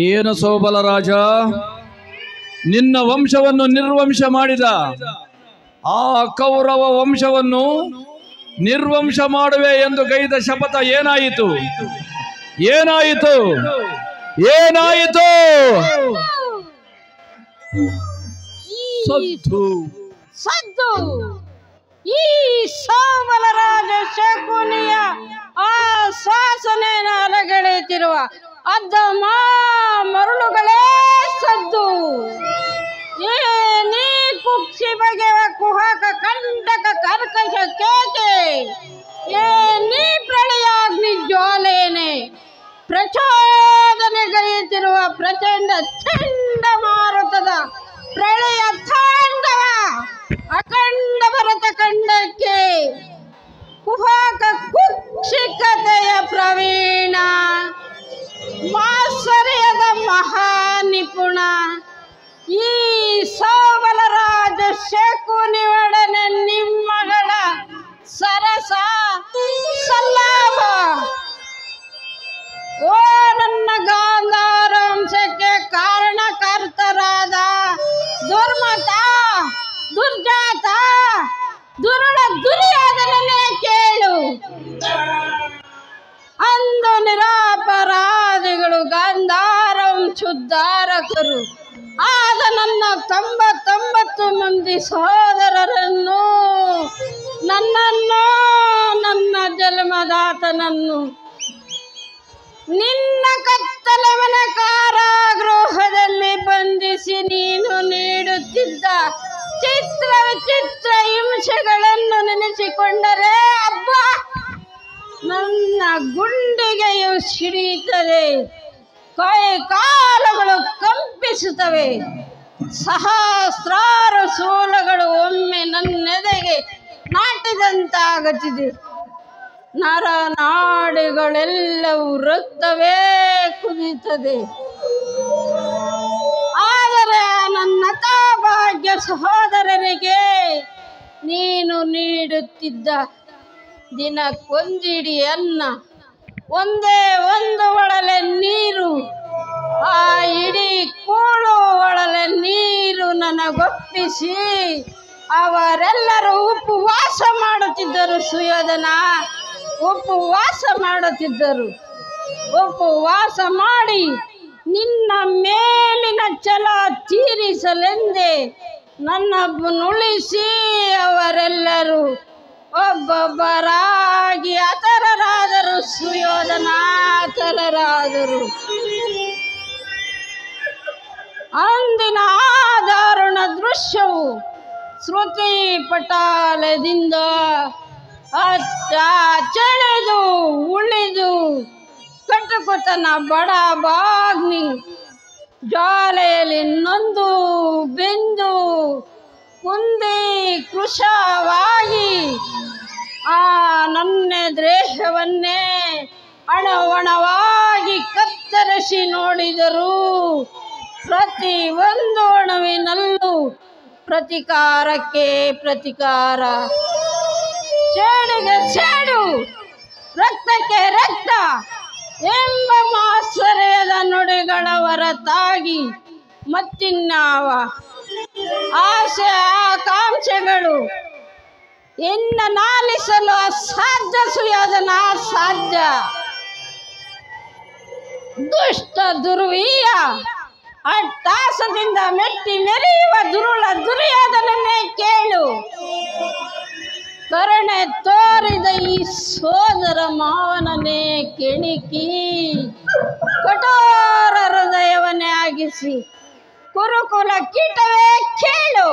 ಏನು ಸೋಬಲ ರಾಜ, ನಿನ್ನ ವಂಶವನ್ನು ನಿರ್ವಂಶ ಮಾಡಿದ ಆ ಕೌರವ ವಂಶವನ್ನು ನಿರ್ವಂಶ ಮಾಡುವೆ ಎಂದು ಗೈದ ಶಪಥ ಏನಾಯಿತು? ಏನಾಯಿತು? ಏನಾಯಿತು? ಸದ್ದು ಸದ್ದು. ಈ ಸೋಬಲರಾಜ ಶಕುನಿಯ ಆ ಶಾಸನೆಯನ್ನು ಅಲಗಳೆಯುತ್ತಿರುವ ಅದ್ದಮ ಮರುಳುಗಳೇ ಸದ್ದು. ನೀ ಕುಕ್ಷಿ ಬಗೆವ ಕುಹಕ ಕಂಟಕ ಕರ್ಕಶ ಕೇಕೆ, ನೀ ಪ್ರಳಯಾಗ್ನಿ ಜ್ವಾಲೆಯೇ ಪ್ರಚೋದನೆಗೈಯುತ್ತಿರುವ ಪ್ರಚಂಡ ಚಂಡಮಾರುತದ ಪ್ರಳಯ ತಾಂಡವ ಅಖಂಡ ಭರತ ಖಂಡಕ್ಕೆ ಕುಹಕ ಕುಕ್ಷಿಕತೆಯ ಪ್ರವೀಣ ಮಾತ್ಸರ್ಯದ ಮಹಾನಿಪುಣ ಈ ಸೋಬಲರಾಜ ಶಕುನಿಯೊಡನೆ ನಿಮ್ಮಗಳ ಸರಸ ಸಲ್ಲಾಪ. ಓ ನನ್ನ ಗಾಂಧಾರಂಶಕ್ಕೆ ಕಾರಣಕರ್ತರಾದ ದುರ್ಮತ, ದುರ್ಜಾತ, ದುರುಳ ದುರ್ಯೋಧನನೇ ಕೇಳು. ಅಂದು ನಿರಾಪರಾಧಿಗಳು ಗಾಂಧಾರಂಶುದ್ಧಾರಕರು ಆದ ನನ್ನ 99 ಮಂದಿ ಸಹೋದರರನ್ನು, ನನ್ನನ್ನು, ನನ್ನ ಜನ್ಮದಾತನನ್ನು ನಿನ್ನ ಕತ್ತಲವನ ಕಾರಾಗೃಹದಲ್ಲಿ ಬಂಧಿಸಿ ನೀನು ನೀಡುತ್ತಿದ್ದ ಚಿತ್ರ ವಿಚಿತ್ರ ಹಿಂಸೆಗಳನ್ನು ನೆನೆಸಿಕೊಂಡರೆ ಅಬ್ಬ ನನ್ನ ಗುಂಡಿಗೆಯು ಸಿಡಿಯುತ್ತದೆ, ಕೈ ಕಾಲುಗಳು ಕಂಪಿಸುತ್ತವೆ, ಸಹಸ್ರಾರು ಶೂಲಗಳು ಒಮ್ಮೆ ನನ್ನೆದೆಗೆ ನಾಟಿದಂತಾಗುತ್ತಿದೆ. ನರನಾಡಿಗಳೆಲ್ಲವೂ ರಕ್ತವೇ ಕುದಿಯುತ್ತದೆ. ಆದರೆ ನನ್ನ ಭಾಗ್ಯ ಸಹೋದರರಿಗೆ ನೀನು ನೀಡುತ್ತಿದ್ದ ದಿನಕ್ಕೊಂದಿಡಿ ಅನ್ನ, ಒಂದೇ ಒಂದು ಒಳಲೆ ನೀರು, ಆ ಇಡೀ ಕೂಳು ಒಳಲೆ ನೀರು ನನಗೊಪ್ಪಿಸಿ ಅವರೆಲ್ಲರೂ ಉಪವಾಸ ಮಾಡುತ್ತಿದ್ದರು. ಸುಯೋಧನ ಉಪವಾಸ ಮಾಡುತ್ತಿದ್ದರು. ಉಪವಾಸ ಮಾಡಿ ನಿನ್ನ ಮೇಲಿನ ಛಲ ತೀರಿಸಲೆಂದೇ ನನ್ನನ್ನುಳಿಸಿ ಅವರೆಲ್ಲರೂ ಒಬ್ಬೊಬ್ಬರಾಗಿ ಹತರಾದರು. ಸುಯೋಧನ ಹತರಾದರು. ಅಂದಿನ ಆ ದಾರುಣ ದೃಶ್ಯವು ಶ್ರುತಿ ಪಟಾಲದಿಂದ ಚಳೆದು ಉಳಿದು ಕಟುಕುತನ ಬಡಬಾಗ್ನಿ ಜ್ವಾಲೆಯಲ್ಲಿ ನೊಂದು ಬೆಂದು ಕುಂದಿ ಕೃಶವಾಗಿ ಆ ನನ್ನ ದೇಹವನ್ನೇ ಅಣವಣವಾಗಿ ಕತ್ತರಿಸಿ ನೋಡಿದರು. ಪ್ರತಿ ಒಂದು ಅಣುವಿನಲ್ಲೂ ಪ್ರತಿಕಾರಕ್ಕೆ ಪ್ರತಿಕಾರ, ಸೇಡಿಗೆ ಸೇಡು, ರಕ್ತಕ್ಕೆ ರಕ್ತ ಎಂಬ ಮಾತ್ಸರ್ಯದ ನುಡಿಗಳ ಹೊರತಾಗಿ ಮತ್ತಿನ್ಯಾವ ಆಸೆ ಆಕಾಂಕ್ಷೆಗಳು ಇನ್ನು ನಾಲಿಸಲು ಅಸಾಧ್ಯ. ಸುಯೋಧನ ಸಾಧ್ಯ. ದುಷ್ಟ ದುರ್ವೀಯ ಅಟ್ಟಾಸದಿಂದ ಮೆಟ್ಟಿ ಮೆರೆಯುವ ದುರುಳ ದುರ್ಯೋಧನನ್ನೇ ಕೇಳು. ಕರುಣೆ ತೋರಿದ ಈ ಸೋದರ ಮಾವನನ್ನೇ ಕೆಣಕಿ ಕಠೋರ ಹೃದಯವನ್ನೇ ಆಗಿಸಿ ಕುರುಕುಲ ಕೀಟವೇ ಕೇಳು.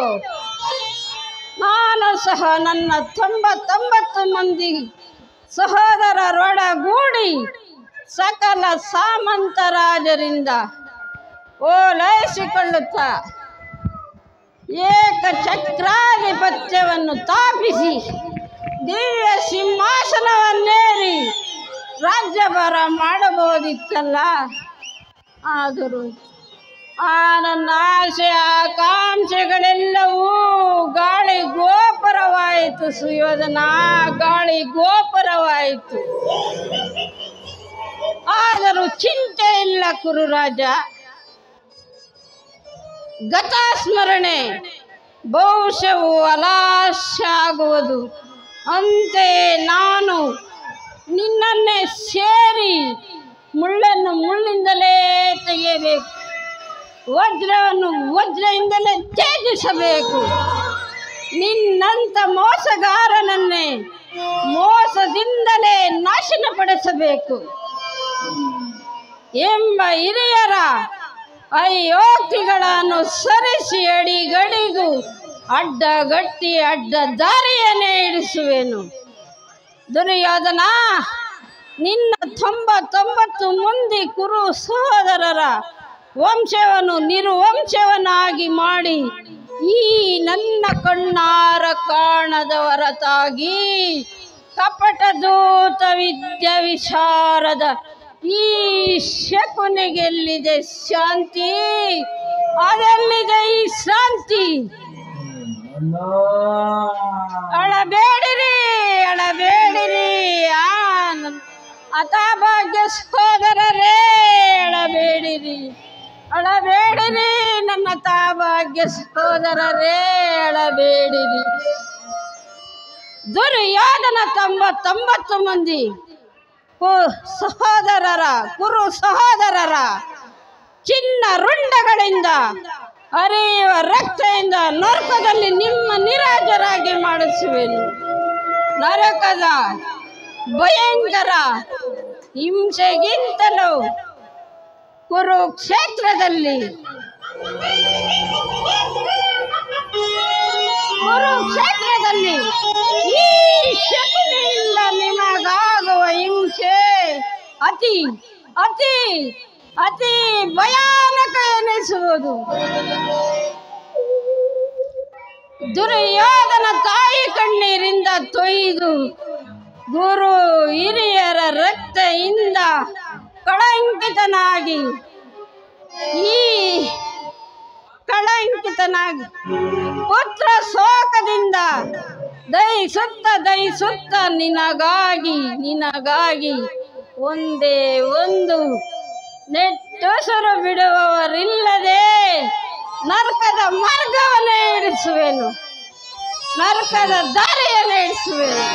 ನಾನು ಸಹ ನನ್ನ 99 ಮಂದಿ ಸಹೋದರರೊಡಗೂಡಿ ಸಕಲ ಸಾಮಂತರಾಜರಿಂದ ಓಲೈಸಿಕೊಳ್ಳುತ್ತ ಏಕಚಕ್ರಾಧಿಪತ್ಯವನ್ನು ಸ್ಥಾಪಿಸಿ ದಿವ್ಯ ಸಿಂಹಾಸನವನ್ನೇರಿ ರಾಜ್ಯಭಾರ ಮಾಡಬಹುದಿತ್ತಲ್ಲ. ಆದರೂ ಆ ನನ್ನ ಆಸೆ ಆಕಾಂಕ್ಷೆಗಳೆಲ್ಲವೂ ಗಾಳಿ ಗೋಪುರ ಗೋಪುರವಾಯಿತು ಸುಯೋಧನ, ಗಾಳಿ ಗೋಪುರವಾಯಿತು. ಆದರೂ ಚಿಂತೆ ಇಲ್ಲ ಕುರುರಾಜ. ಗತಸ್ಮರಣೆ ಬಹುಶಃ ಅಲಾಶ್ಯ ಆಗುವುದು. ಅಂತೆ ನಾನು ನಿನ್ನನ್ನೇ ಸೇರಿ ಮುಳ್ಳನ್ನು ಮುಳ್ಳಿಂದಲೇ ತೆಗೆಯಬೇಕು, ವಜ್ರವನ್ನು ವಜ್ರದಿಂದಲೇ ತ್ಯಜಿಸಬೇಕು. ನಿನ್ನಂಥ ಮೋಸಗಾರನನ್ನೇ ಮೋಸದಿಂದಲೇ ನಾಶನಪಡಿಸಬೇಕು ಎಂಬ ಹಿರಿಯರ ಅಯೋಕ್ತಿಗಳನ್ನು ಸರಿಸಿ ಅಡಿಗಡಿಗೂ ಅಡ್ಡಗಟ್ಟಿ ಅಡ್ಡ ದಾರಿಯನ್ನೇ ಇಡಿಸುವೆನು. ದುರ್ಯೋಧನ, ನಿನ್ನ 99 ಮಂದಿ ಕುರು ಸಹೋದರರ ವಂಶವನ್ನು ನಿರ್ವಂಶವನ್ನಾಗಿ ಮಾಡಿ ಈ ನನ್ನ ಕಣ್ಣಾರ ಕಾಣದ ಹೊರತಾಗಿ ಕಪಟ ದೂತ ವಿದ್ಯಾ ವಿಶಾರದ ಈ ಶಕುನಿಗೆಲ್ಲಿದೆ ಶಾಂತಿ? ಅದೆಲ್ಲಿದೆ ಈ ಶಾಂತಿ? ಅಳಬೇಡಿರಿ, ಅಳಬೇಡಿರಿ ಅತಾಭಾಗ್ಯ ಸಹೋದರರೇ, ಅಳಬೇಡಿರಿ, ಅಳಬೇಡಿರಿ ನನ್ನ ತಾಭಾಗ್ಯ ಸಹೋದರರೇ, ಅಳಬೇಡಿರಿ. ದುರ್ಯೋಧನ 99 ಮಂದಿ ಸಹೋದರರ ಕುರು ಸಹೋದರರ ಚಿನ್ನ ರುಂಡಗಳಿಂದ ಹರಿಯುವ ರಕ್ತದಿಂದ ನರಕದಲ್ಲಿ ನಿಮ್ಮ ನಿರಾಜರಾಗಿ ಮಾಡಿಸುವೆನು. ನರಕದ ಭಯಂಕರ ಹಿಂಸೆಗಿಂತಲೂ ಕುರುಕ್ಷೇತ್ರದಲ್ಲಿ ಈ ಶಕುನಿಯಿಂದ ನಿಮಗಾಗುವ ಹಿಂಸೆ ಅತಿ ಅತಿ ಅತಿ ಭಯಾನಕ ಎನಿಸುವುದು. ದುರ್ಯೋಧನ ತಾಯಿ ಕಣ್ಣೀರಿಂದ ತೊಯ್ದು ಗುರು ಹಿರಿಯರ ರಕ್ತದಿಂದ ಕಳಂಕಿತನಾಗಿ ಪುತ್ರ ಶೋಕದಿಂದ ದಯಿಸುತ್ತ ನಿನಗಾಗಿ ಒಂದೇ ಒಂದು ನೆಟ್ಟುಸಿರು ಬಿಡುವವರಿಲ್ಲದೆ ನರಕದ ಮಾರ್ಗವನ್ನೇ ಇಡಿಸುವೆನು, ನರಕದ ದಾರಿಯನ್ನೇ ಇಡಿಸುವೆನು.